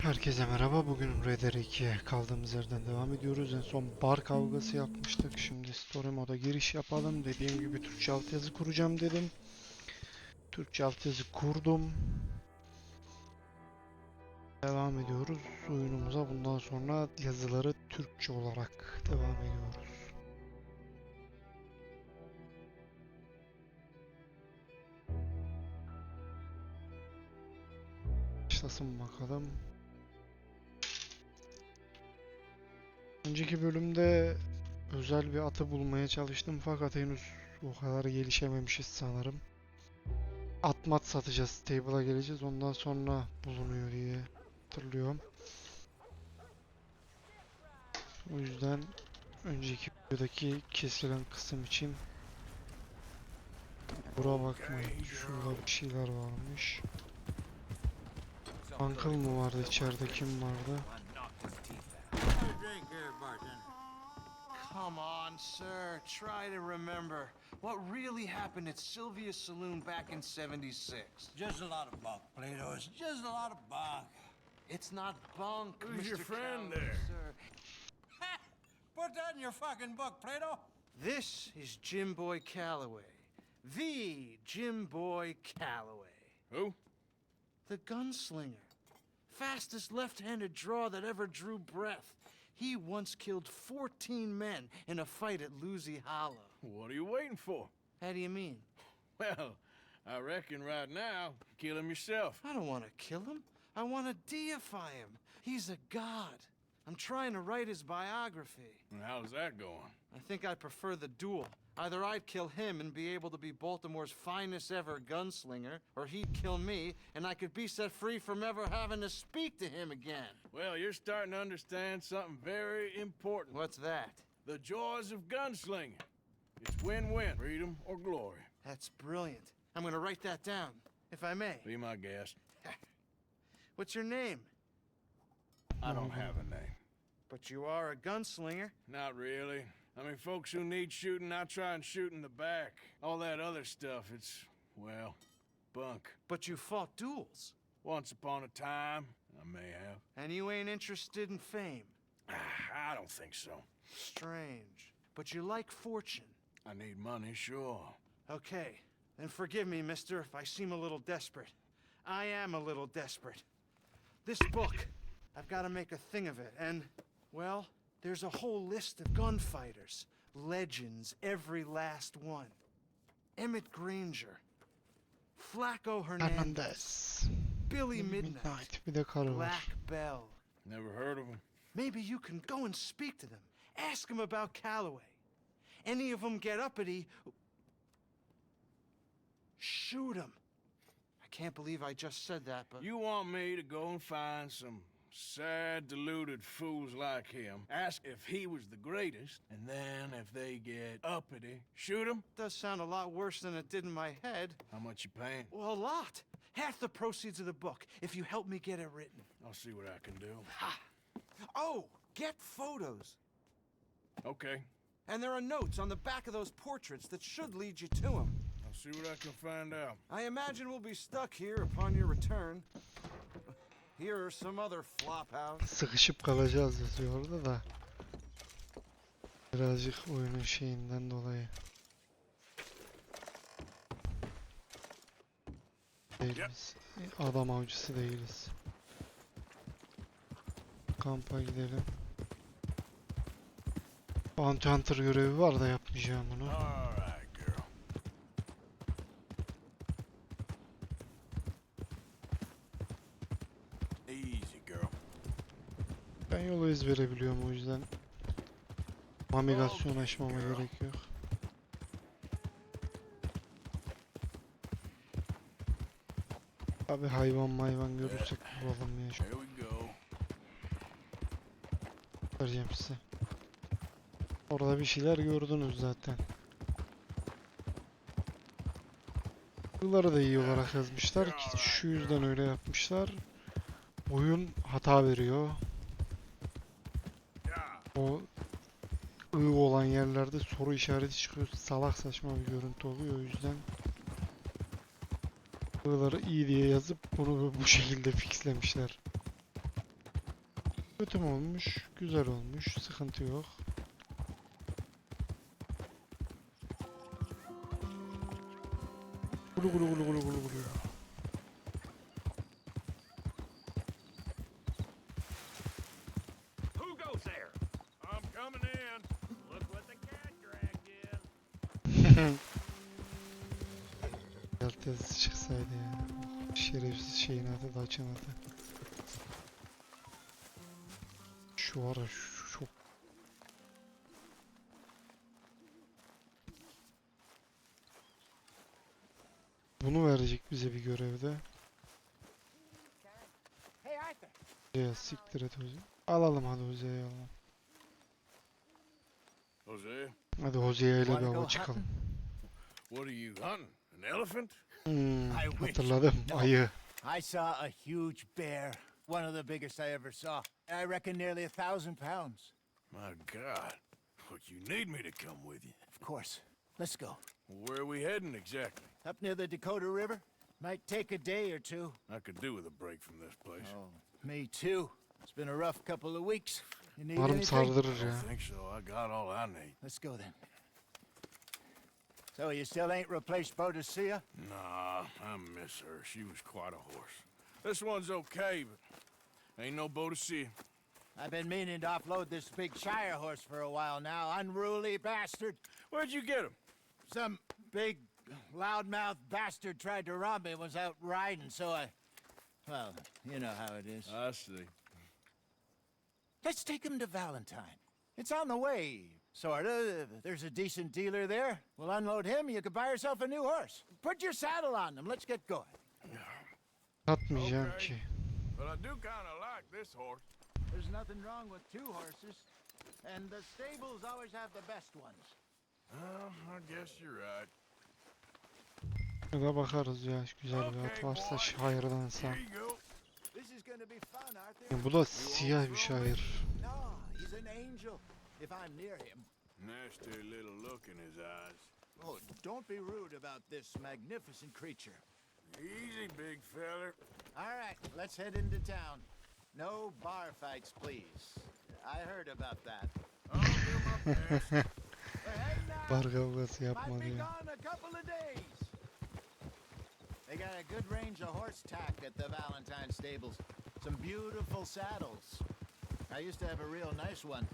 Herkese merhaba. Bugün RDR 2'ye kaldığımız yerden devam ediyoruz. En son bar kavgası yapmıştık. Şimdi story moda giriş yapalım. Dediğim gibi Türkçe altyazı kuracağım dedim. Türkçe altyazı kurdum. Devam ediyoruz oyunumuza. Bundan sonra yazıları Türkçe olarak devam ediyoruz. Başlasın bakalım. Önceki bölümde özel bir atı bulmaya çalıştım fakat henüz o kadar gelişememişiz sanırım. Atmat satacağız, stable'a geleceğiz, ondan sonra bulunuyor diye hatırlıyorum. O yüzden önceki videodaki kesilen kısım için bura bakmayın. Şurada bir şeyler varmış. Uncle mı vardı içeride, kim vardı? Come on, sir. Try to remember. What really happened at Sylvia's Saloon back in '76? Just a lot of bunk, Plato. It's just a lot of bunk. It's not bunk, Who's Mr. your friend Calloway, there? sir. Put that in your fucking book, Plato. This is Jim Boy Calloway. The Jim Boy Calloway. Who? The gunslinger. Fastest left-handed draw that ever drew breath. He once killed 14 men in a fight at Lucy Hollow. What are you waiting for? How do you mean? Well, I reckon right now, kill him yourself. I don't want to kill him. I want to deify him. He's a god. I'm trying to write his biography. And how's that going? I think I prefer the duel. Either I'd kill him and be able to be Baltimore's finest ever gunslinger, or he'd kill me and I could be set free from ever having to speak to him again. Well, you're starting to understand something very important. What's that? The joys of gunslinging. It's win-win, freedom or glory. That's brilliant. I'm gonna write that down, if I may. Be my guest. What's your name? I don't have a name. But you are a gunslinger. Not really. I mean, folks who need shooting, I try and shoot in the back. All that other stuff, it's, well, bunk. But you fought duels. Once upon a time, I may have. And you ain't interested in fame. I don't think so. Strange. But you like fortune. I need money, sure. Okay, then forgive me, mister, if I seem a little desperate. I am a little desperate. This book, I've got to make a thing of it, and, well, there's a whole list of gunfighters. Legends, every last one. Emmett Granger. Flacco Hernandez. Hernandez. Billy Midnight. Bir de karı var. Black Bell. Never heard of him. Maybe you can go and speak to them. Ask them about Calloway. Any of them get uppity, shoot them. I can't believe I just said that, but... You want me to go and find some sad, deluded fools like him, ask if he was the greatest, and then if they get uppity, shoot him? Does sound a lot worse than it did in my head. How much you paying? Well, a lot. Half the proceeds of the book, if you help me get it written. I'll see what I can do. Ha! Oh, get photos. Okay, And there are notes on the back of those portraits that should lead you to him. I'll see what I can find out. I imagine we'll be stuck here upon your return. Here are some other flophouse. Sıkışıp kalacağız yazıyor orada da. Birazcık oyunun şeyinden dolayı. Değiliz. Adam avcısı değiliz. Kampa gidelim. Bounty Hunter görevi var da yapmayacağım bunu. All right, girl. Easy, girl. Ben yolu ezbere biliyorum, o yüzden navigasyon açmama gerek yok. Abi hayvan görürsek vuralım ya. Here we go. Vereceğim size. Orada bir şeyler gördünüz zaten. Bunları da iyi olarak yazmışlar ki şu yüzden öyle yapmışlar. Oyun hata veriyor. O olan yerlerde soru işareti çıkıyor. Salak saçma bir görüntü oluyor, o yüzden buraları iyi diye yazıp bunu bu şekilde fixlemişler. Kötü mü olmuş? Güzel olmuş. Sıkıntı yok. Gulu gulu gulu gulu gulu gulu. Who goes there? I'm coming in. Look what the cat dragged in. Yaltız çıksaydı ya. Şerefsiz şeyin adı da açan adı. Şu ara şu çok. Bunu verecek bize bir görevde. Hey, Arthur. Ya siktir et Hoze. Alalım hadi Hoze'yi alalım. Jose, Hadi Hoze'ye ile bir Wanna hava go çıkalım. what are you hunting? An elephant? I wish. Hatırladım. No. Ayı. I saw a huge bear. One of the biggest I ever saw. I reckon nearly 1,000 pounds. My God. But you need me to come with you. Of course. Let's go. Where are we heading exactly? Up near the Dakota River. Might take a day or two. I could do with a break from this place. Oh, me too. It's been a rough couple of weeks. You need Umarım anything? saldırır I ya. don't think so. I got all I need. Let's go then. So you still ain't replaced Boadicea? Nah, I miss her. She was quite a horse. This one's okay, but ain't no Boadicea. I've been meaning to offload this big Shire horse for a while now. Unruly bastard. Where'd you get him? Some big, loudmouth bastard tried to rob me when I was out riding, so well, you know how it is. I see. Let's take him to Valentine. It's on the way, sorta. There's a decent dealer there. We'll unload him, you could buy yourself a new horse. Put your saddle on them, let's get going. Atmayacağım Okay. ki. But I do kind of like this horse. There's nothing wrong with two horses, and the stables always have the best ones. I guess you're right. Ya da bakarız ya. Güzel bir at Okay, varsa boy. şairdansa. Here you go. This is gonna be fun, Arthur. Ya bu da siyah bir şair. No, he's an angel, if I'm near him. Nasty little look in his eyes. Oh, don't be rude about this magnificent creature. Easy, big feller. All right, let's head into town. No bar fights, please. I heard about that. I'll do my best. Hey, now, Bar kavgası might yapmadı be ya. gone a couple of days. They got a good range of horse tack at the Valentine stables. Some beautiful saddles. I used to have a real nice one.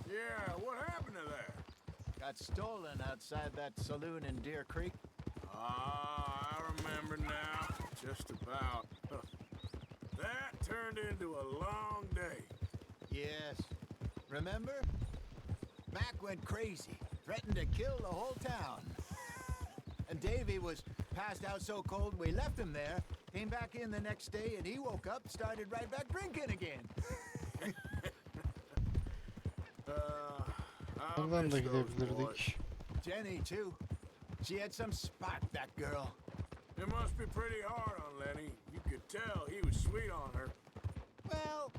Yeah, what happened to that? Got stolen outside that saloon in Deer Creek. Ah, I remember now. Just about. That turned into a long day. Yes. Remember? Mac went crazy, threatened to kill the whole town. And Davy was passed out so cold we left him there, came back in the next day, and he woke up, started right back drinking again. I Oradan da miss those boys. gidebilirdik. Jenny, too. She had some spark, that girl. It must be pretty hard on Lenny. You could tell he was sweet on her. Well,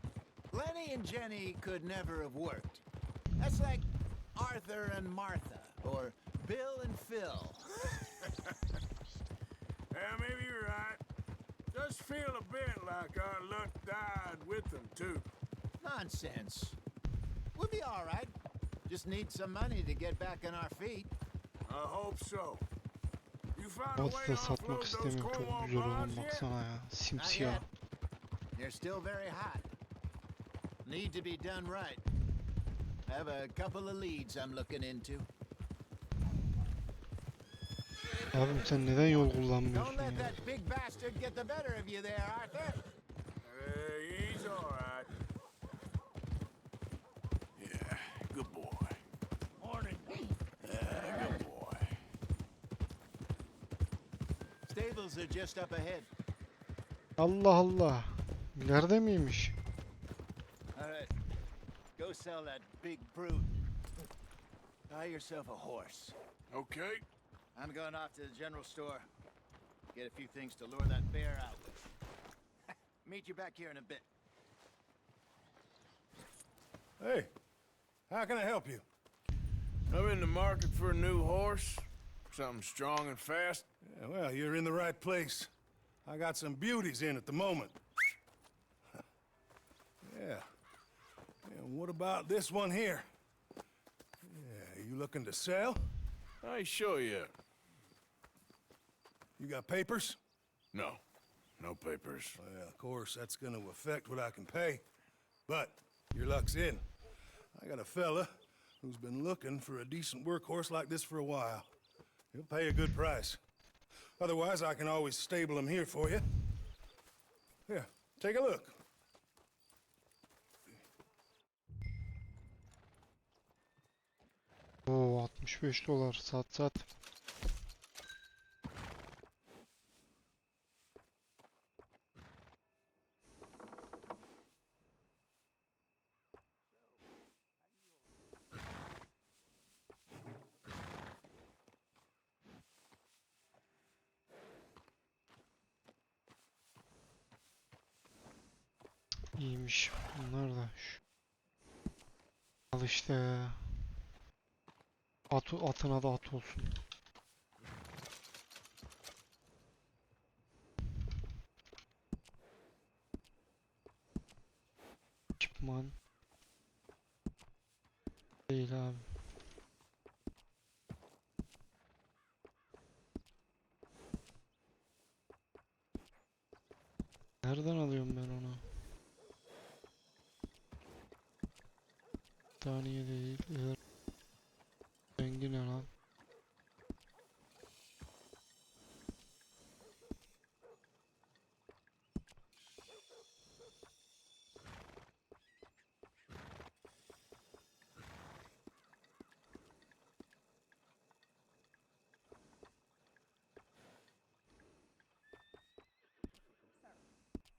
Lenny and Jenny could never have worked. That's like Arthur and Martha, or Bill and Phil. Yeah, maybe you're right. Just feel a bit like our luck died with them, too. Nonsense. We'll be all right. Just need some money to get back on our feet. I hope so. You find a Atı way da to satmak offload those istemiyorum. Çok Cornwall güzel olan bonds yet? baksana ya. Not Simsiyah. yet. They're still very hot. Need to be done right. Have a couple of leads I'm looking into. Abim sen neden yol Don't kullanmıyorsun let ya? that big bastard get the better of you there, Arthur. He's all right. Yeah, good boy. Morning. Good boy. Stables are just up ahead. Allah Allah. İleride miymiş? All right. Go sell that big brute. Buy yourself a horse. Okay. I'm going off to the general store. Get a few things to lure that bear out with. Meet you back here in a bit. Hey, how can I help you? I'm in the market for a new horse. Something strong and fast. Yeah, well, you're in the right place. I got some beauties in at the moment. Yeah, what about this one here? Yeah, you looking to sell? I ain't sure yet. You got papers? No. No papers. Well, of course, that's gonna affect what I can pay. But your luck's in. I got a fella who's been looking for a decent workhorse like this for a while. He'll pay a good price. Otherwise, I can always stable him here for you. Here, take a look. Oo, $65. Sat. İyiymiş bunlar da. Al işte. Atına da at olsun. Ekipman. Değil abi. Nereden alıyorum ben onu? Saniye değil. Rengi ne lan?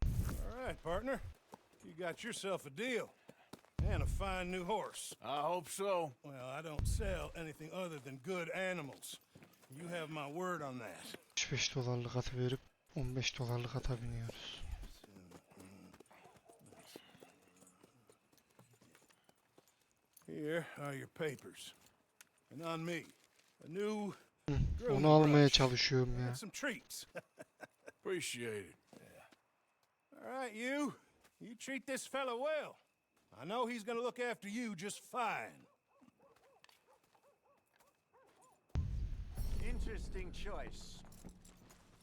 All right, partner. You got yourself a deal. And a fine new horse. I hope so. Well, I don't sell anything other than good animals. You have my word on that. $65 atı verip $15 ata biniyoruz. Here are your papers. And on me, a new Onu almaya çalışıyorum ya. and some treats. Appreciate it. All right, you treat this fella well. I know he's gonna look after you just fine. Interesting choice.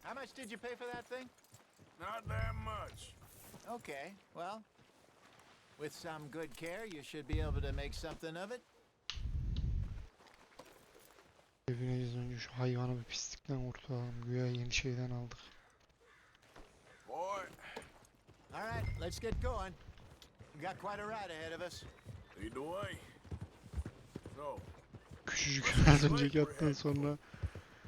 How much did you pay for that thing? Not that much. Okay, well, with some good care, you should be able to make something of it. Evine önce şu hayvanı bir pislikten kurtaralım. Güya yeni şeyden aldık. Boy, All right, let's get going. We got quite a ride ahead of us. lead the way. So, Küçücük az önceki attan sonra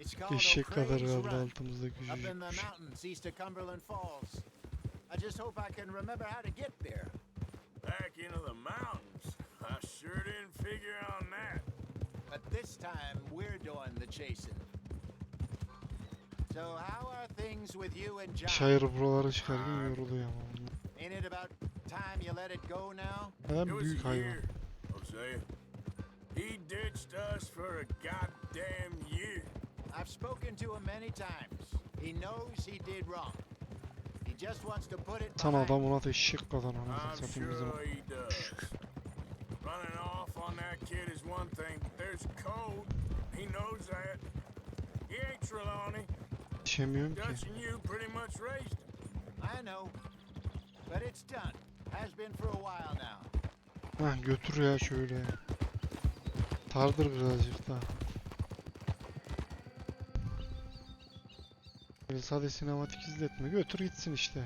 It's called eşek kadar O'Crane's kaldı Run, altımızda up in the küçücükmüş. mountains east of Cumberland Falls. I just hope I can remember how to get there. back into the mountains. I sure didn't figure on that. But this time, we're doing the chasing. So how are things with you and John? Şair buralara çıkarken yoruluyor ama. Ain't it about time you let it go now? Neden It was büyük a hayvan? year, Hosea. He ditched us for a goddamn year. I've spoken to him many times. He knows he did wrong. He just wants to put it Tan behind adam ona da eşek kadar anasını I'm satayım bizim. sure he does. Running off on that kid is one thing, but there's code. He knows that. He ain't Trelawney. Yetişemiyorum ki. Dutch and you pretty much raised him. I know. But it's done. Has been for a while now. Hah götür ya şöyle. Tardır birazcık daha. Böyle sade sinematik izletme. Götür gitsin işte.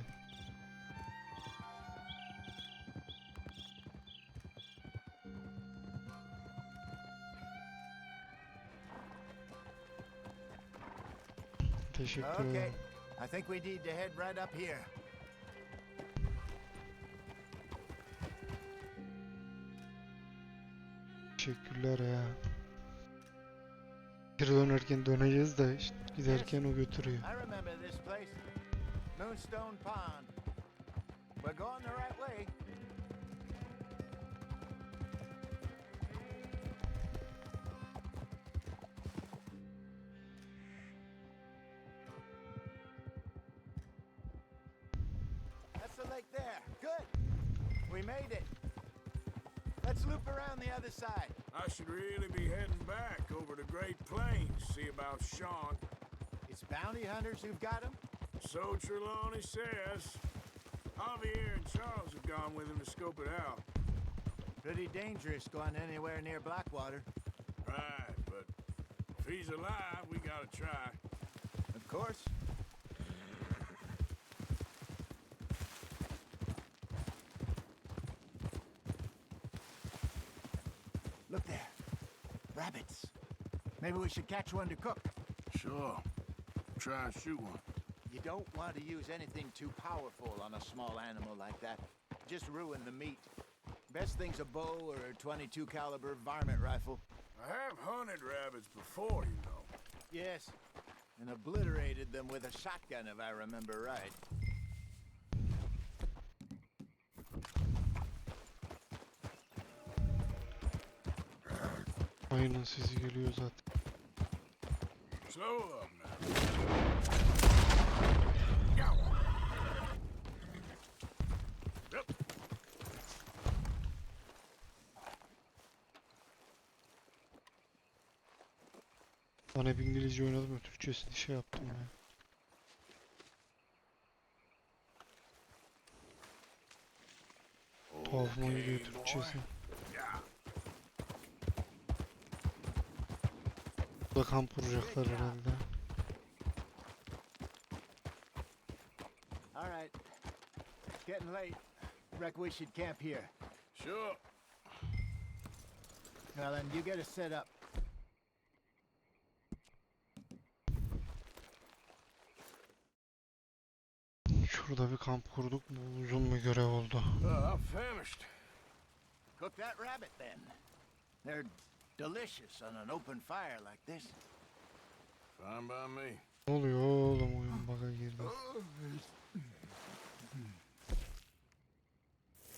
Teşekkür Okay. ederim. I think we need to head right up here. Teşekkürler ya. Geri dönerken döneceğiz de işte giderken o götürüyor. I remember this place. Moonstone Pond. We're going the right way. That's the lake there. Good. We made it. Let's loop around the other side. I should really be heading back over the Great Plains, see about Sean. It's bounty hunters who've got him? So Trelawney says. Javier and Charles have gone with him to scope it out. Pretty dangerous going anywhere near Blackwater. Right, but if he's alive, we gotta try. Of course. Look there. Rabbits. Maybe we should catch one to cook. Sure. Try and shoot one. You don't want to use anything too powerful on a small animal like that. Just ruin the meat. Best thing's a bow or a .22 caliber varmint rifle. I have hunted rabbits before, you know. Yes, and obliterated them with a shotgun if I remember right. Aynen sesi geliyor zaten. Slow up now. Go. Yep. Ben hep İngilizce oynadım ya, Türkçesini şey yaptım ya. Tuhafıma gidiyor Türkçesi. Yeah. Burada kamp kuracaklar herhalde. All right. It's getting late. Reckon we should camp here. Sure. Well, then you get us set up. Şurada bir kamp kurduk. Bu uzun bir görev oldu. I'm famished. Cook that rabbit then. They're delicious on an open fire like this. Fine by me. Ne oluyor oğlum, oyun bug'a girdi.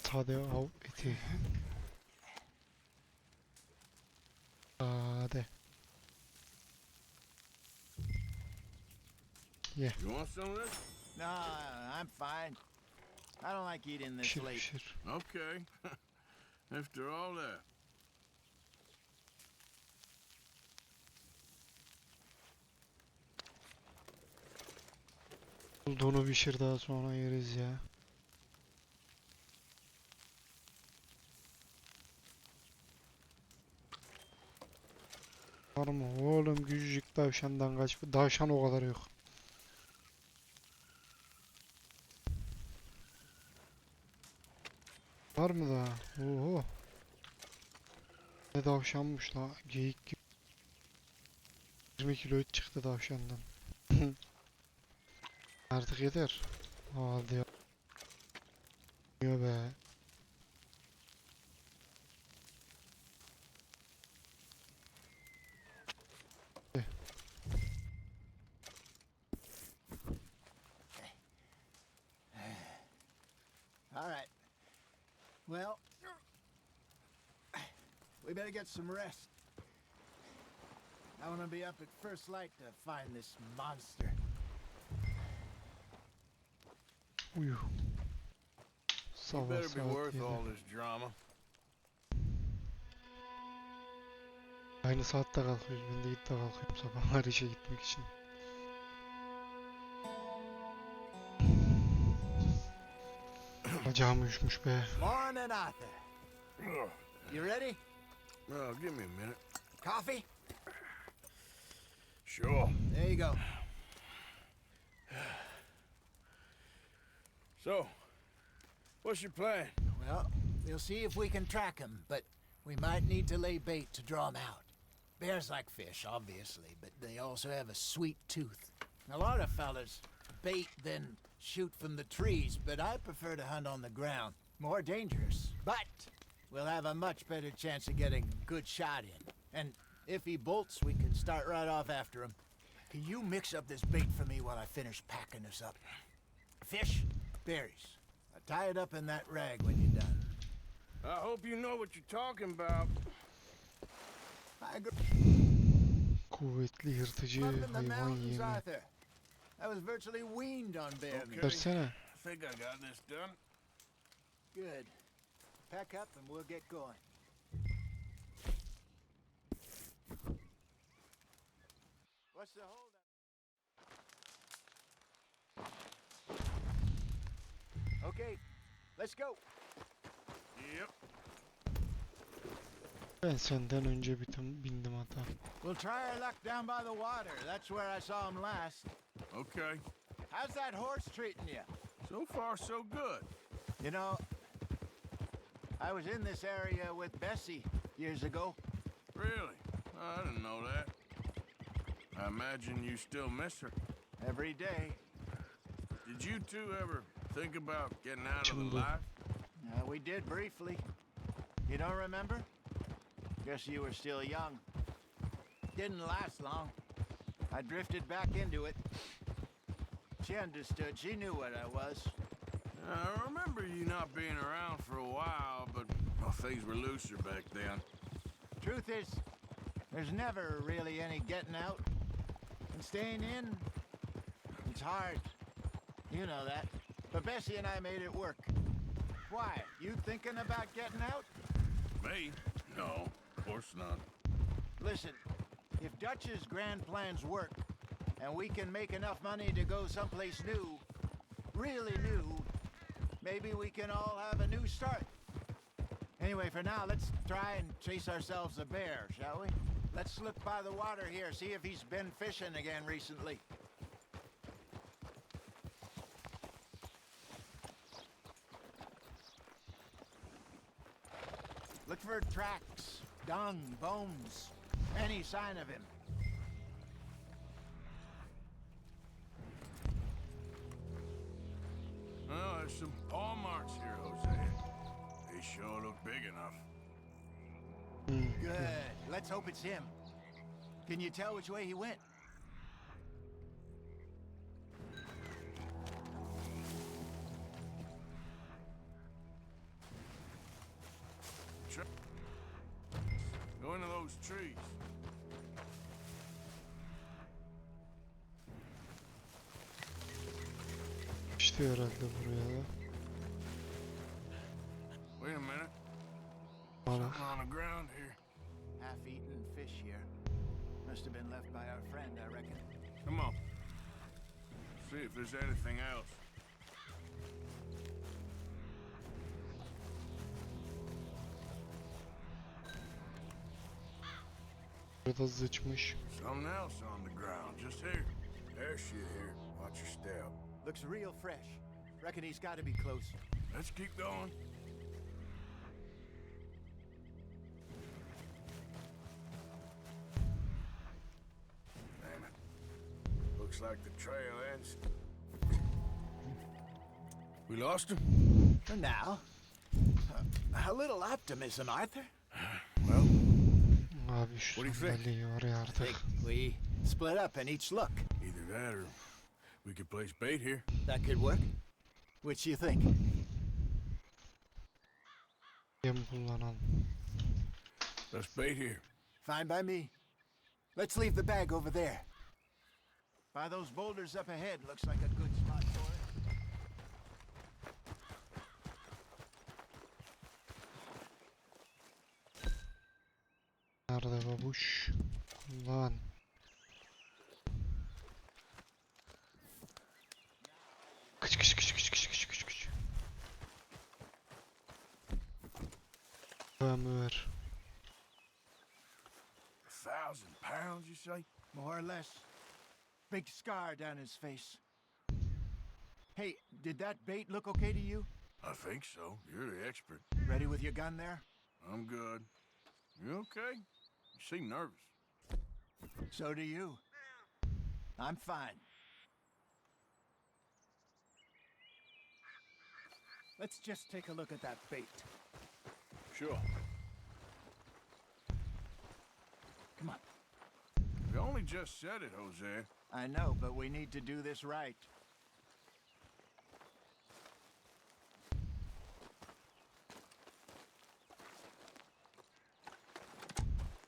Sade av eti. Sade. Ye. You want some of this? No, I'm fine. I don't like eating this Pişir late. pişir. Okay. After all that. Bulduğunu pişir, daha sonra yeriz ya. Var mı oğlum, küçücük tavşandan kaç? Tavşan o kadar yok. Var mı daha? Oho. Ne tavşanmış la, geyik gibi. 20 kilo et çıktı tavşandan. Artık yeter. Hadi ya. Yiyor be. All right. Well, we better get some rest. I want to be up at first light to find this monster. Uyu. You Sabah better be saat worth 7. all this drama. Aynı saatte kalkıyoruz. Ben de ilk de kalkıyorum sabahlar işe gitmek için. Bacağım üşmüş be. Morning, Arthur. You ready? Well, give me a minute. Coffee? Sure. There you go. So, what's your plan? Well, we'll see if we can track him, but we might need to lay bait to draw him out. Bears like fish, obviously, but they also have a sweet tooth. A lot of fellas bait, then shoot from the trees, but I prefer to hunt on the ground. More dangerous, but we'll have a much better chance of getting a good shot in. And if he bolts, we can start right off after him. Can you mix up this bait for me while I finish packing this up? Fish, berries. I'll tie it up in that rag when you're done. I hope you know what you're talking about. I agree. Kuvvetli yırtıcı Up in the hayvan mountains, yemi. Arthur. I was virtually weaned on bear meat. Versene. I think I got this done. Good. Pack up and we'll get going. What's the holdup? Okay, let's go. Yep. Ben senden önce bindim hatta. We'll try our luck down by the water. That's where I saw him last. Okay. How's that horse treating you? So far, so good. You know, I was in this area with Bessie years ago. Really? I didn't know that. I imagine you still miss her. Every day. Did you two ever think about getting out of the Chumbo. life? We did briefly. You don't remember? Guess you were still young. Didn't last long. I drifted back into it. She understood. She knew what I was. I remember you not being around for a while, but well, things were looser back then. Truth is, there's never really any getting out. And staying in, it's hard. You know that. But Bessie and I made it work. Why? You thinking about getting out? Me? No, of course not. Listen, if Dutch's grand plans work, and we can make enough money to go someplace new, really new, maybe we can all have a new start. Anyway, for now, let's try and chase ourselves a bear, shall we? Let's look by the water here, see if he's been fishing again recently. Look for tracks, dung, bones, any sign of him. Well, there's some paw marks here, Jose. They sure look big enough. Good. Let's hope it's him. Can you tell which way he went? Go into those trees. İşte herhalde buraya da. Wait a minute. Bana. Something on the ground here. Half-eaten fish here. Must have been left by our friend, I reckon. Come on. See if there's anything else. Burada sıçmış. Something else on the ground, just here. There's shit here. Watch your step. Looks real fresh. Reckon he's got to be close. Let's keep going. Damn it. Looks like the trail ends. We lost him? For now. A little optimism, Arthur. Well, Abi şu What do you think? sandalyeyi oraya I artık. think we split up and each look. either that or we could place bait here. That could work. Which you think? Yem kullanan. Let's bait here. Fine by me. Let's leave the bag over there. By those boulders up ahead, looks like a good spot for it. Nerede babuş? Kullan. Kıç kıç kıç kıç kıç kıç kıç kıç. Ömür. 1,000 pounds, you say? More or less. Big scar down his face. Hey, did that bait look okay to you? I think so. You're the expert. Ready with your gun there? I'm good. You okay? You seem nervous. So do you. I'm fine. Let's just take a look at that bait. Sure. Come on. You only just said it, Jose. I know, but we need to do this right.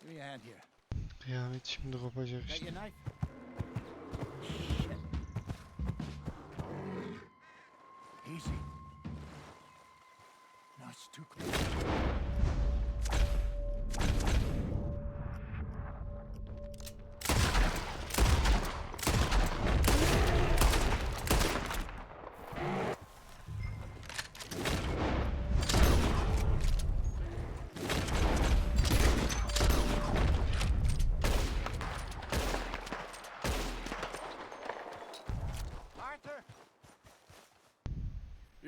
Give me a hand here. Kıyamet şimdi kopacak Got işte. your knife? Shit. Easy. No, it's too close.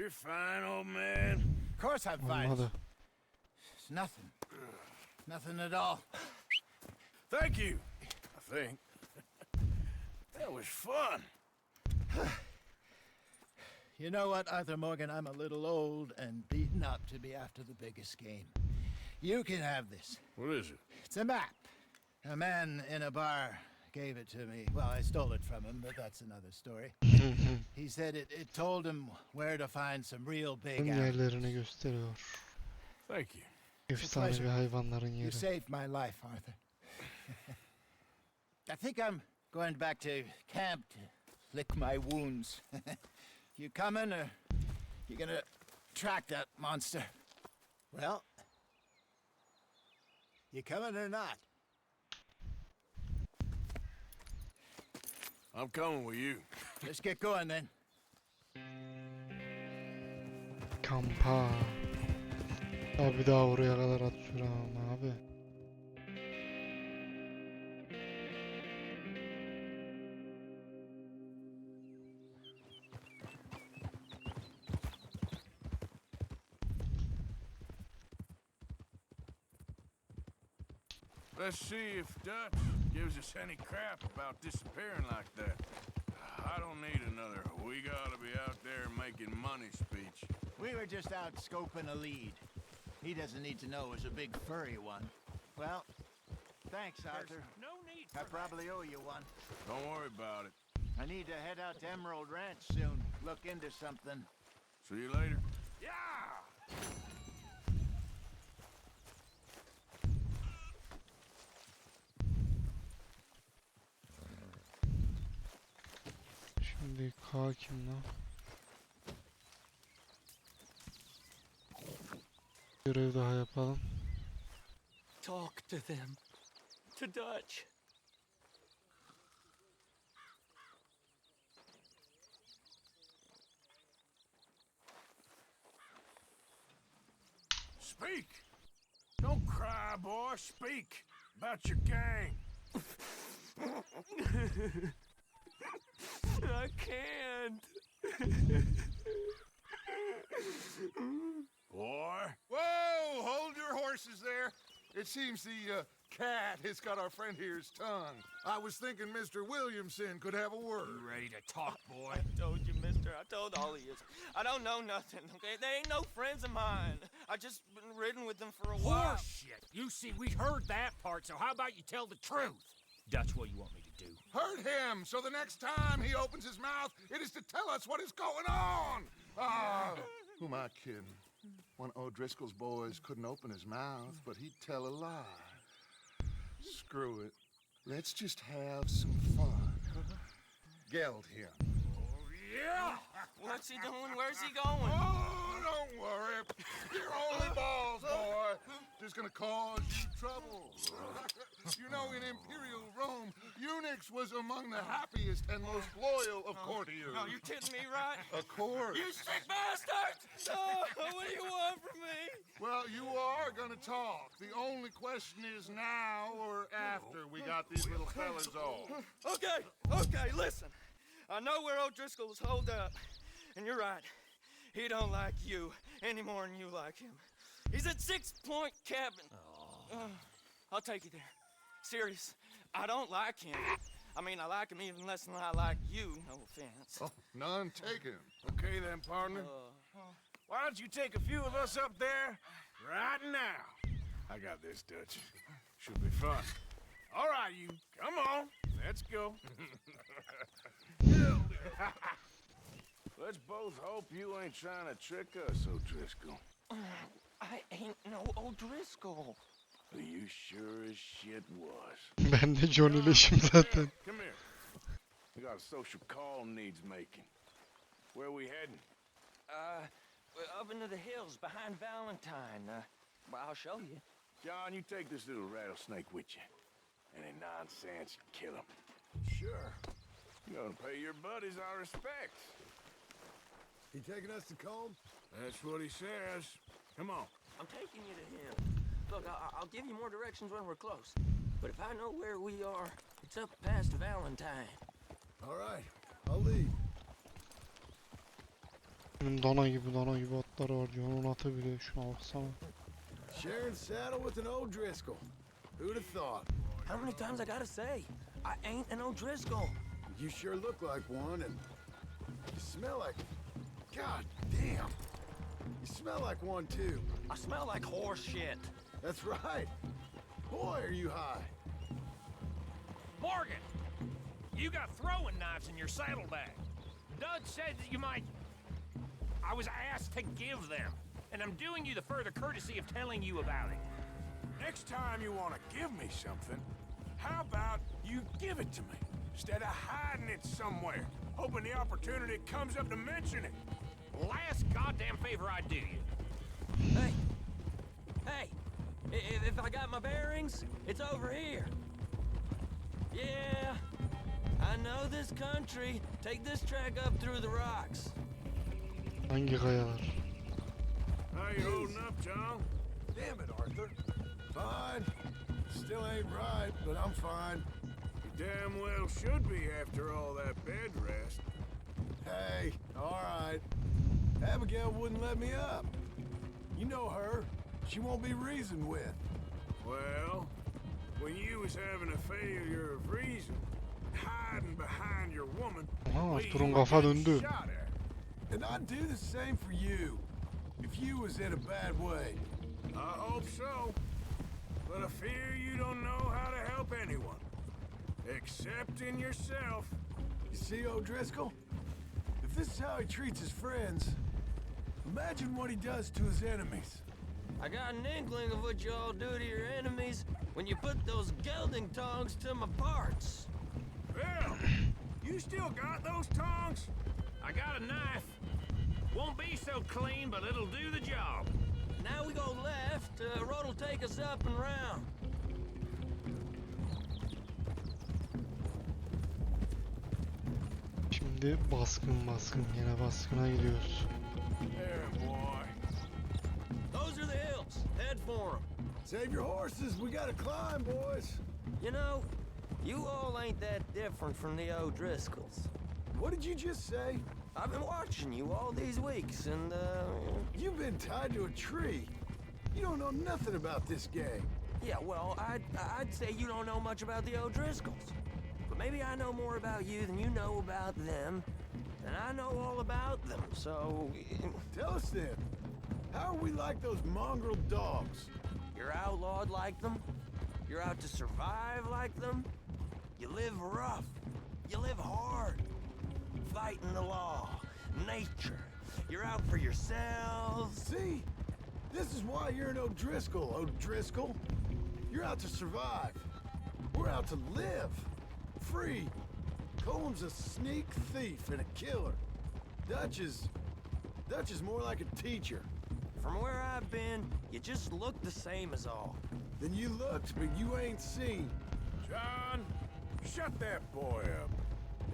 You're fine, old man. Of course I'm fine. Olmadı. It's nothing. Nothing at all. Thank you, I think. That was fun. You know what, Arthur Morgan? I'm a little old and beaten up to be after the biggest game. You can have this. What is it? It's a map. A man in a bar gave it to me. Well, I stole it from him, but that's another story. He said it told him where to find some real big Tüm animals. yerlerini gösteriyor. Thank you. Efsanevi hayvanların You yeri. saved my life, Arthur. I think I'm going back to camp to lick my wounds. You coming, or you gonna track that monster? Well, you coming or not? I'm coming with you. Let's get going then. Kampa. Abi daha oraya kadar at süremem abi. Let's see if Dutch gives us any crap about disappearing like that. I don't need another "we gotta be out there making money" speech. We were just out scoping a lead. He doesn't need to know it was a big furry one. Well, thanks, Arthur. No need I probably owe you one. Don't worry about it. I need to head out to Emerald Ranch soon. Look into something. See you later. Yeah! Şimdi K kim lan? Görev daha yapalım. Talk to them. To Dutch. Speak! Don't cry, boy. Speak about your gang. I can't. Boy. Whoa! Hold your horses there. It seems the cat has got our friend here's tongue. I was thinking Mr. Williamson could have a word. You ready to talk, boy? I told you, mister. I told all of you. I don't know nothing, okay? They ain't no friends of mine. I just been ridden with them for a while. Horseshit! You see, we heard that part, so how about you tell the truth? Dutch, what do you want me to do? Hurt him, so the next time he opens his mouth, it is to tell us what is going on. Ah, who am I kidding? One of O'Driscoll's boys couldn't open his mouth, but he'd tell a lie. Screw it. Let's just have some fun. Geld him. Yeah! What's he doing? Where's he going? Oh, don't worry. You're only balls, boy. Just gonna cause you trouble. You know, in Imperial Rome, eunuchs was among the happiest and most loyal of courtiers. No, you're kidding me, right? Of course. You sick bastard! Oh, what do you want from me? Well, you are gonna talk. The only question is now or after we got these little fellas off. Okay, listen. I know where O'Driscoll's holed up, and you're right. He don't like you any more than you like him. He's at 6 Point Cabin. I'll take you there. Serious, I don't like him. I mean, I like him even less than I like you, no offense. Oh, none taken. Okay then, partner. Why don't you take a few of us up there right now? I got this, Dutch. Should be fun. All right, you. Come on. Let's go. Let's both hope you ain't trying to trick us, O'Driscoll. I ain't no O'Driscoll. You sure as shit was. Ben de Johnny'leşim zaten. Come here. We got a social call needs making. Where we heading? We're up into the hills behind Valentine. Well, I'll show you. John, you take this little rattlesnake with you. Any nonsense, kill him. Sure. You gonna pay your buddies our respects. He taking us to Comb? That's what he says. Come on. I'm taking you to him. Look, I'll give you more directions when we're close. But if I know where we are, it's up past Valentine. All right. I'll lead. Benim dana gibi atları var diyor. Onun atı bile şuna baksana. Sharing saddle with an O'Driscoll. Who'd have thought? How many times I gotta say? I ain't an O'Driscoll. You sure look like one, and you smell like... God damn. You smell like one, too. I smell like horse shit. That's right. Boy, are you high. Morgan! You got throwing knives in your saddlebag. Doug said that you might... I was asked to give them, and I'm doing you the further courtesy of telling you about it. Next time you want to give me something, how about you give it to me, instead of hiding it somewhere, hoping the opportunity comes up to mention it? Last goddamn favor I do you. Hey! Hey! If I got my bearings, it's over here. Yeah, I know this country. Take this track up through the rocks. Hangi kayalar? How you holding up, John? Damn it, Arthur. Fine. Still ain't right, but I'm fine. You damn well should be after all that bed rest. Hey, all right. Abigail wouldn't let me up. You know her. She won't be reasoned with. Well, when you was having a failure of reason, hiding behind your woman, Aha, we Arthur'un were kafa getting döndü. shot at. And I'd do the same for you. If you was in a bad way. I hope so. But I fear you don't know how to help anyone. Except in yourself. You see, O'Driscoll? If this is how he treats his friends, imagine what he does to his enemies. I got an inkling of what you all do to your enemies when you put those gelding tongs to my parts. Well, you still got those tongs? I got a knife. Won't be so clean, but it'll do the job. Now we go left, road'll take us up and round. Şimdi baskın yine baskına gidiyoruz. There, boy. Those are the hills. Head for them. Save your horses, we gotta climb, boys. You know, you all ain't that different from the O'Driscolls. What did you just say? I've been watching you all these weeks, and, You've been tied to a tree. You don't know nothing about this gang. yeah, well, I'd say you don't know much about the O'Driscolls. But maybe I know more about you than you know about them, and I know all about them, so... Tell us then, how are we like those mongrel dogs? You're outlawed like them. You're out to survive like them. You live rough. You live hard. Fighting the law, nature. You're out for yourselves. See? This is why you're an O'Driscoll, O'Driscoll. You're out to survive. We're out to live. Free. Coleman's a sneak thief and a killer. Dutch is more like a teacher. From where I've been, you just look the same as all. Then you looked, but you ain't seen. John, shut that boy up.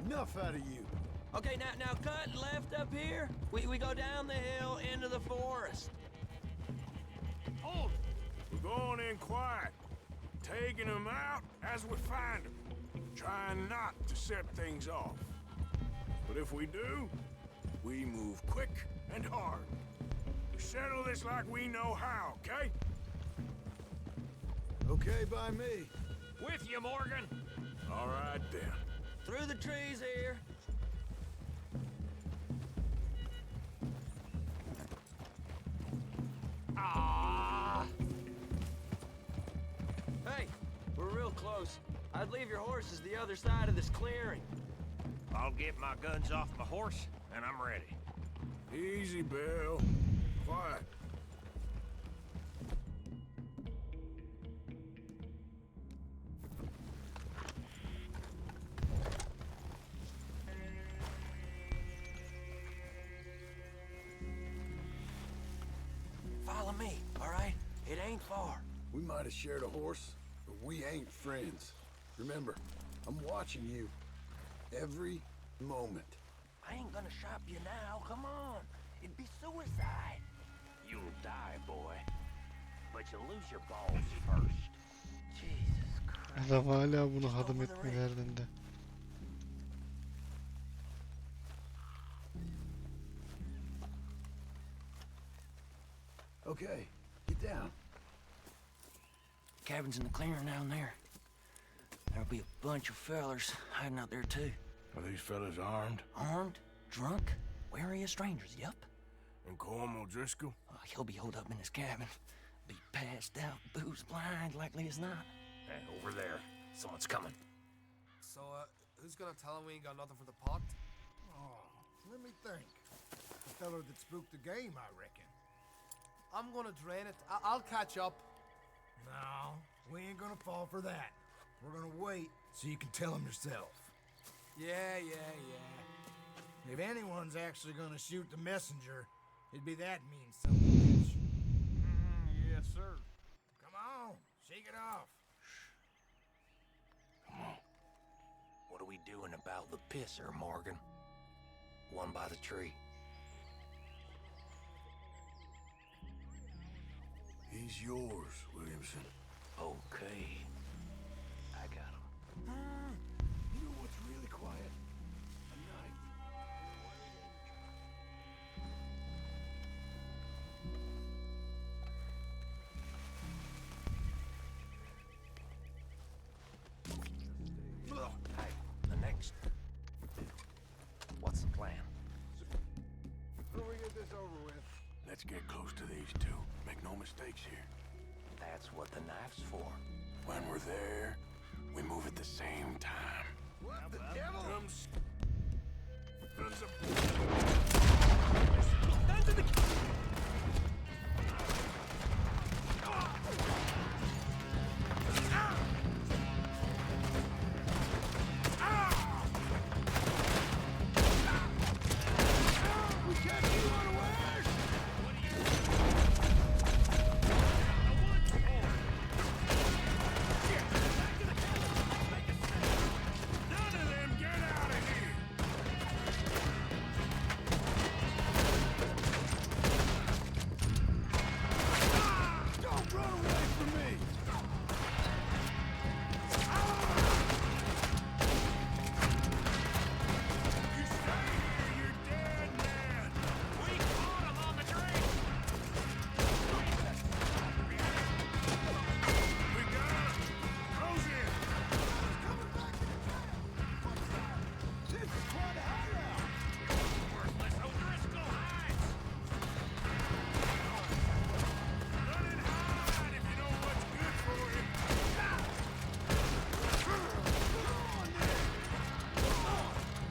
Enough out of you. Okay, now cut left up here. We go down the hill into the forest. Hold it. We're going in quiet, taking them out as we find them, trying not to set things off. But if we do, we move quick and hard. We settle this like we know how, okay? Okay by me. With you, Morgan. All right, then. Through the trees here. Ah! Hey, we're real close. I'd leave your horses the other side of this clearing. I'll get my guns off my horse, and I'm ready. Easy, Bill. Quiet. Follow me, all right? It ain't far. We might have shared a horse, but we ain't friends. Remember, I'm watching you. Every moment. I ain't gonna shop you now, come on. It'd be suicide. You'll die, boy. But you'll lose your balls first. Jesus Christ. Adam hala bunu hadım etme derdinde. Okay, get down. Cabin's in the clearing down there. There'll be a bunch of fellers hiding out there too. Are these fellas armed? Armed, drunk, wary of strangers, yep. And Colm O'Driscoll? He'll be holed up in his cabin. Be passed out, booze blind, likely as not. Hey, over there. Someone's coming. So, who's gonna tell him we ain't got nothing for the pot? Oh, let me think. The feller that spooked the game, I reckon. I'm gonna drain it. I'll catch up. No, we ain't gonna fall for that. We're gonna wait so you can tell him yourself. Yeah. If anyone's actually gonna shoot the messenger, it'd be that mean son of a bitch. Yes, sir. Come on, shake it off. What are we doing about the pisser, Morgan? One by the tree. He's yours, Williamson. Okay. I got him. You know what's really quiet? A knife. Hey, the next. What's the plan? Who we get this over with? Let's get close to these two. Make no mistakes here. That's what the knife's for. When we're there, we move at the same time. What the devil? Comes. None of them get out of here! Don't run away from me! You stay here, you're dead, man! We caught him on the train! We got him! Close in! This is quite a hideout. Worthless O'Driscoll hides! Run and hide if you know what's good for you!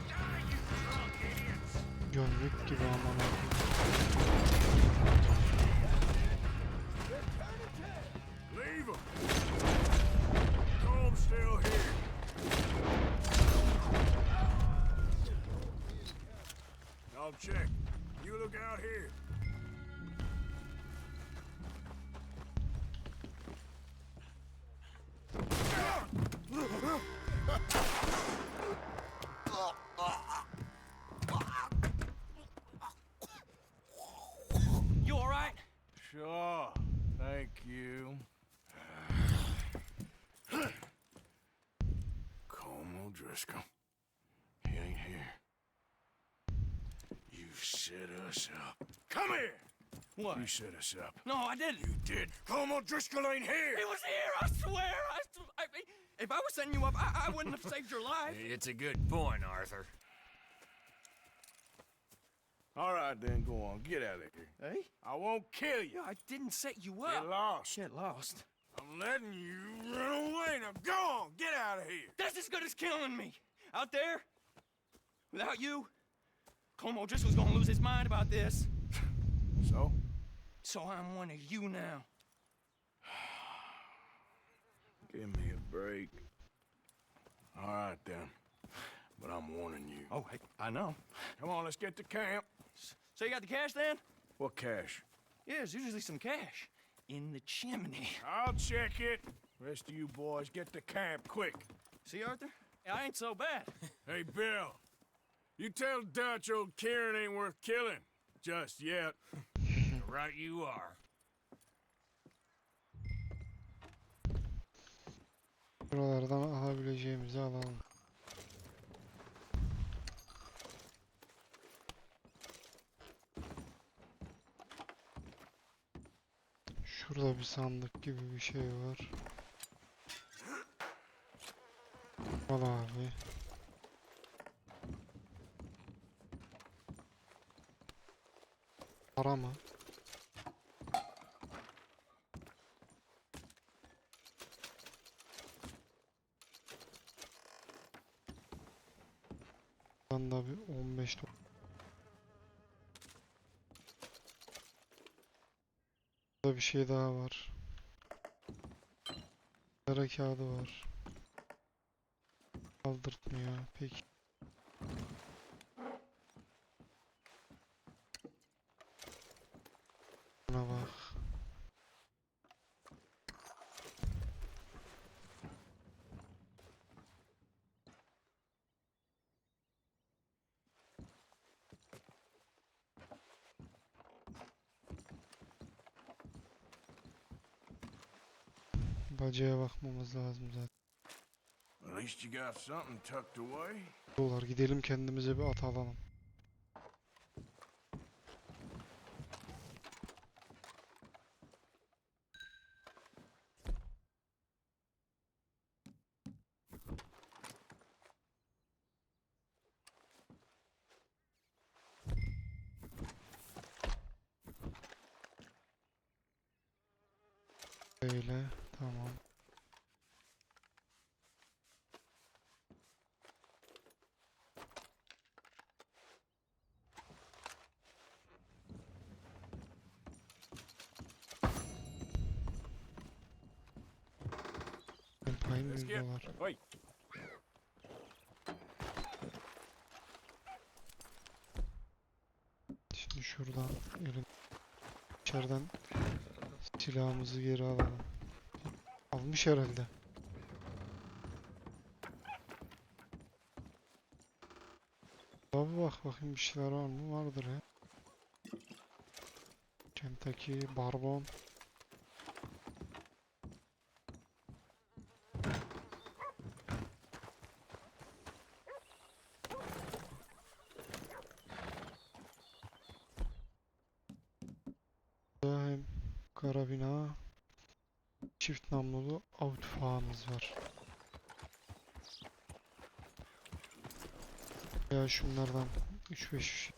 Die, you drunk idiots! John Wick gibi aman abi. Leave him! Comb's still here. I'll check. You look out here. You all right? Sure. Thank you. Colm O'Driscoll. He ain't here. You set us up. Come here! What? You set us up. No, I didn't. You did. Colm O'Driscoll ain't here! He was here, I swear. If I was setting you up, I wouldn't have saved your life. It's a good point, Arthur. All right, then, go on. Get out of here. Hey? I won't kill you. I didn't set you Get up. lost. Shit, lost. I'm letting you run away. Now go on. Get out of here. That's as good as killing me. Out there, without you, Colm O'Driscoll's gonna lose his mind about this. So? So I'm one of you now. Give me a break. All right, then. But I'm warning you. Oh, hey, I know. Come on, let's get to camp. So you got the cash then? What cash? Yeah, there's usually some cash in the chimney. I'll check it. Rest of you boys, get to camp quick. See, Arthur? I ain't so bad. Hey, Bill. You tell Dutch old Kieran ain't worth killing. Just yet. Right you are. Buralardan alabileceğimizi alalım. Şurada bir sandık gibi bir şey var. Al abi. Para mı? Buradan da bir 15 Burada bir şey daha var. Kara kağıdı var. Kaldırtmıyor. Peki. Buna bak. Bacaya bakmamız lazım zaten. At least you got something tucked away. Dolar gidelim kendimize bir at alalım. Böyle tamam. Payım Let's 100 get. dolar. Wait. Şimdi şuradan içeriden silahımızı geri alalım. Almış herhalde. Abi bak bakayım bir şeyler var mı? Vardır ya. Kentucky, barbon. Burada hem karabina, çift namlulu av tüfeğimiz var. Ya şunlardan 3-5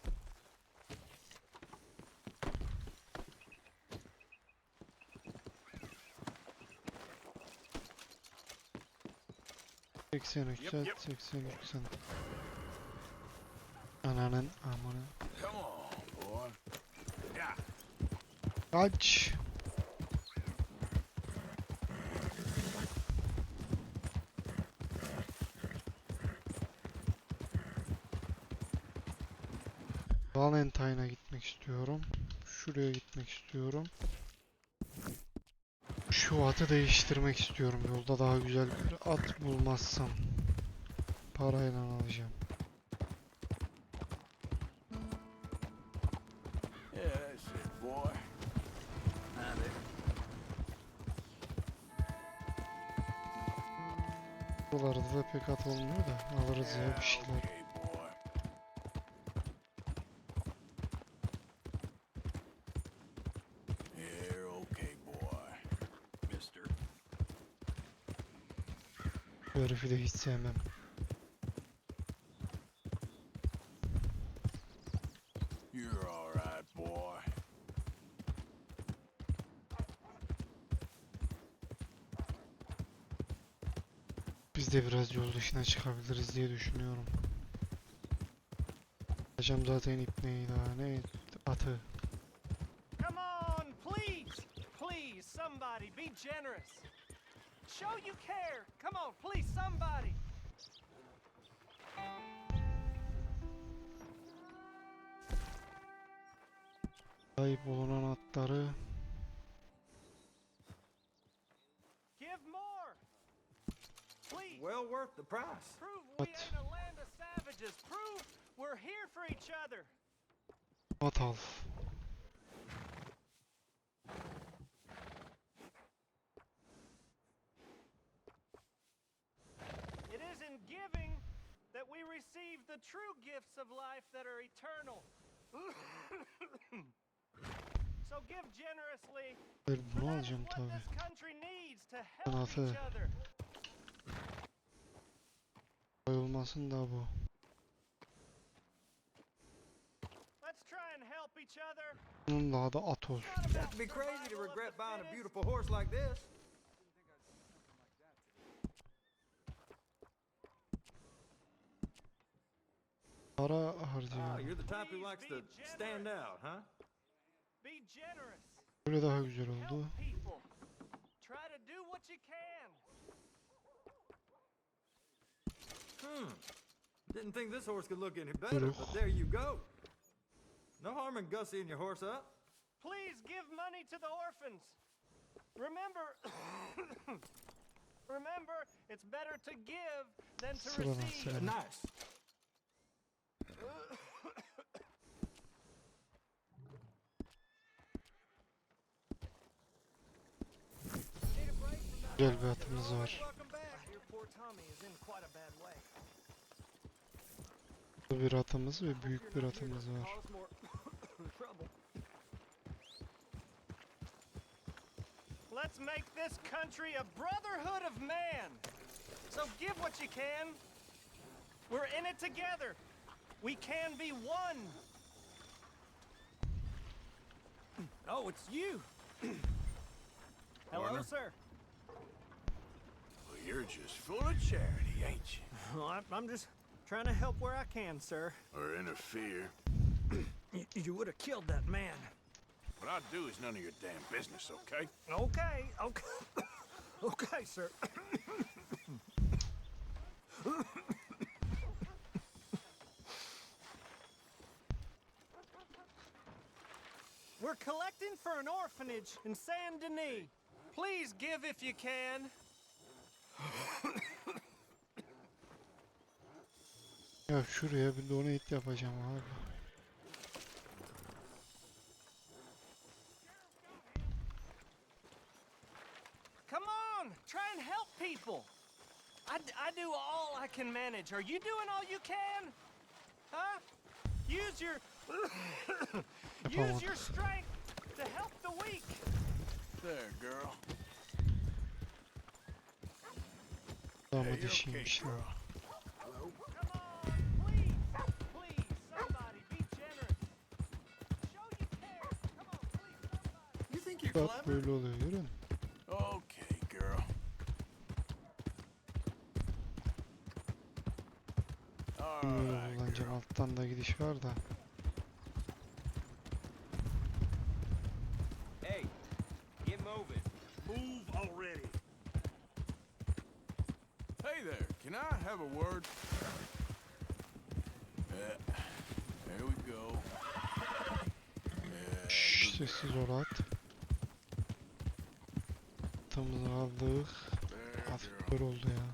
83 Yep, saat yep. 83 saat. Ananın amına. Come on, boy. Yeah. Kaç. Valentine'a gitmek istiyorum. Şuraya gitmek istiyorum. Şu atı değiştirmek istiyorum. Yolda daha güzel bir at bulmazsam parayla alacağım. Yeah, that's it, boy. Now there. Buralarda da pek at olmuyor da alırız ya bir şeyler. Okay, boy. You're okay, boy. Mister. Bu herifi de hiç sevmem. You're all right, boy. Biz de biraz yol dışına çıkabiliriz diye düşünüyorum. Alacağım zaten ipneyi daha ne atı. Come on, please! Please, somebody, be generous. Show you care. Come on, please, somebody. Sahip olunan atları Give more. Please. Well worth the price. Prove we What? ain't a land of savages. Prove we're here for each other. at al. It is in giving that we receive the true gifts of life that are eternal. So give generously. Bunu That is alacağım what tabi. this country needs to help Anahtar. each other. Olmasın da bu. Let's try and help each other. Bunun daha da at olsun. It's not about It'd be crazy to survival of regret the buying a fittest. beautiful horse like this. Para Oh, harcayalım. you're the type who likes to stand out, huh? Be generous. Böyle daha güzel oldu. Help people. Try to do what you can. Didn't think this horse could look any better, but there you go. No harm in gussying your horse up. Please give money to the orphans. Remember, remember, it's better to give than to Sıradan receive. sıradan. Nice. Need a break from that? Güzel bir atımız var. Welcome back. Your poor Tommy is in quite a bad way. Bir atımız ve büyük bir atımız var. Cause more trouble. Let's make this country a brotherhood of man. So give what you can. We're in it together. We can be one. Oh, it's you. Hello, Warner? sir. Well, you're just full of charity, ain't you? Well, I'm just trying to help where I can, sir. Or interfere. You would have killed that man. What I do is none of your damn business, okay? Okay, okay. Okay, sir. We're collecting for an orphanage in Saint Denis. Please give if you can. Ya şuraya bir donate yapacağım abi. Come on, try and help people. I do all I can manage. Are you doing all you can? Huh? Use your use your strength to help the weak. There, girl. Daha Hey, mı you're okay, dişiymiş ya. girl. Come on, please, please, somebody be generous. Show you care. Come on, please, somebody. You think you're Bak clever? böyle oluyor görün. Okay, girl. Böyle Alright, kullanacağım. girl. Alttan da gidiş var da. Hey, get moving. Move already. Hey there, can I have a word? There we go. Şşş, sessiz ol at. Atımızı aldık. There, Hafif girl. böyle oldu ya.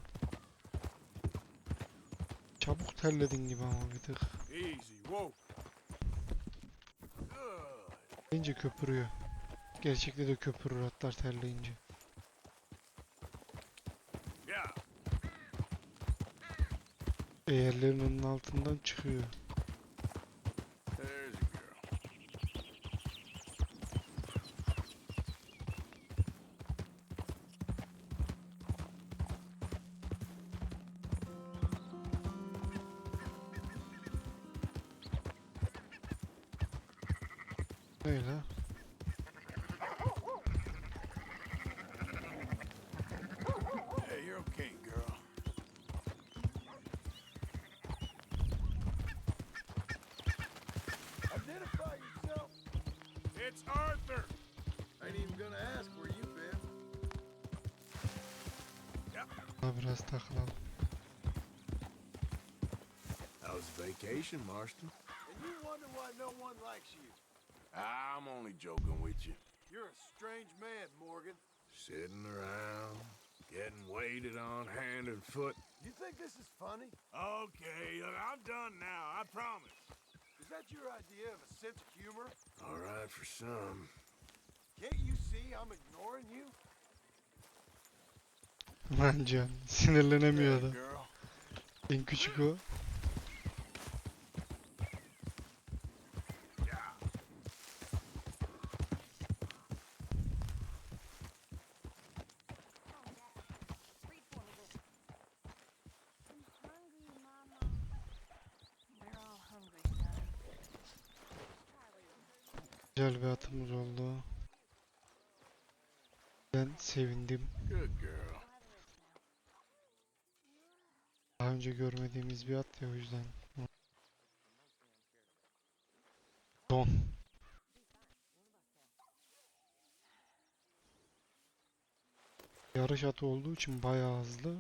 Çabuk terledin gibi ama bir tık. Easy, whoa. Good. Bence köpürüyor. Gerçekte de köpürür atlar terleyince. Yeah. Eğerlerinin altından çıkıyor. There's a girl. Öyle. Hey, you're okay, girl. Identify yourself. It's Arthur. Ain't even gonna ask where you been. Daha biraz takılalım. How's vacation, Marston? And you wonder why no one likes you. I'm only joking with you. You're a strange man, Morgan. Sitting around, getting waited on hand and foot. You think this is funny? Okay, look, I'm done now, I promise. Is that your idea of a sense of humor? All right for some. Can't you see I'm ignoring you? Lan Can sinirlenemiyor Hey, da. girl. En küçük o. Güzel bir atımız oldu. Ben sevindim. Good girl. Daha önce görmediğimiz bir at ya, o yüzden. Don. Yarış atı olduğu için bayağı hızlı.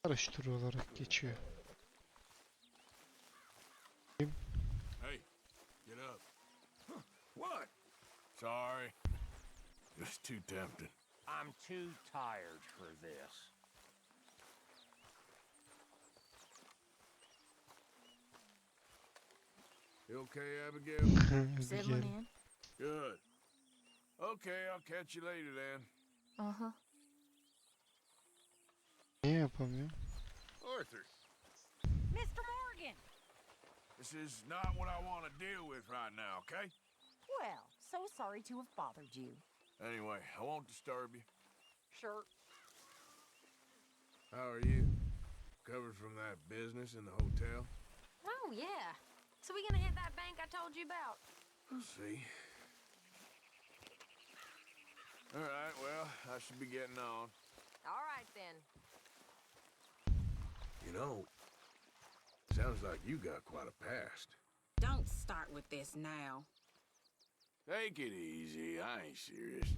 Yarış türü olarak geçiyor. Hey, get up. What? Sorry. It's too tempting. I'm too tired for this. You okay, Abigail? Abigail. in? Good. Okay, I'll catch you later then. Uh-huh. Niye yapamıyor? Arthur, Mr. Morgan! this is not what I want to deal with right now, okay? Well, so sorry to have bothered you. Anyway, I won't disturb you. Sure. How are you? Recovered from that business in the hotel? Oh, yeah. So we gonna hit that bank I told you about? We'll see. All right, well, I should be getting on. All right, then. You know, sounds like you got quite a past. Don't start with this now. Take it easy, I ain't serious.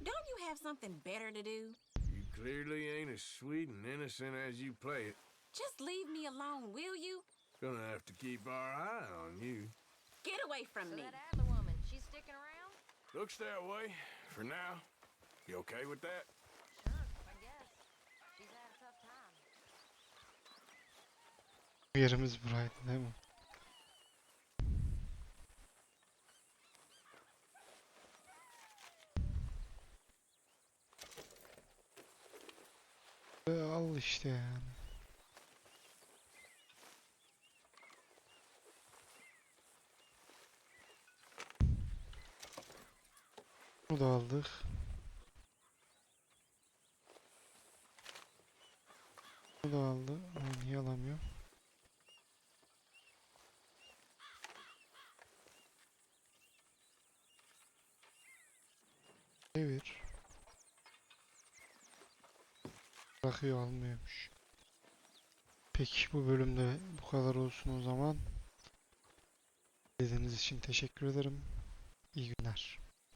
Don't you have something better to do? You clearly ain't as sweet and innocent as you play it. Just leave me alone, will you? Gonna have to keep our eye on you. Get away from me. That Adler woman, she's sticking around? Looks that way, for now. You okay with that? Sure, I guess. She's had a tough time. Yerimiz buraydı değil mi? Al işte yani. Bunu da aldık. Bunu da aldı. Ama niye alamıyorum? Çevir. Bırakıyor, almıyormuş. Peki bu bölümde bu kadar olsun o zaman. İzlediğiniz için teşekkür ederim. İyi günler.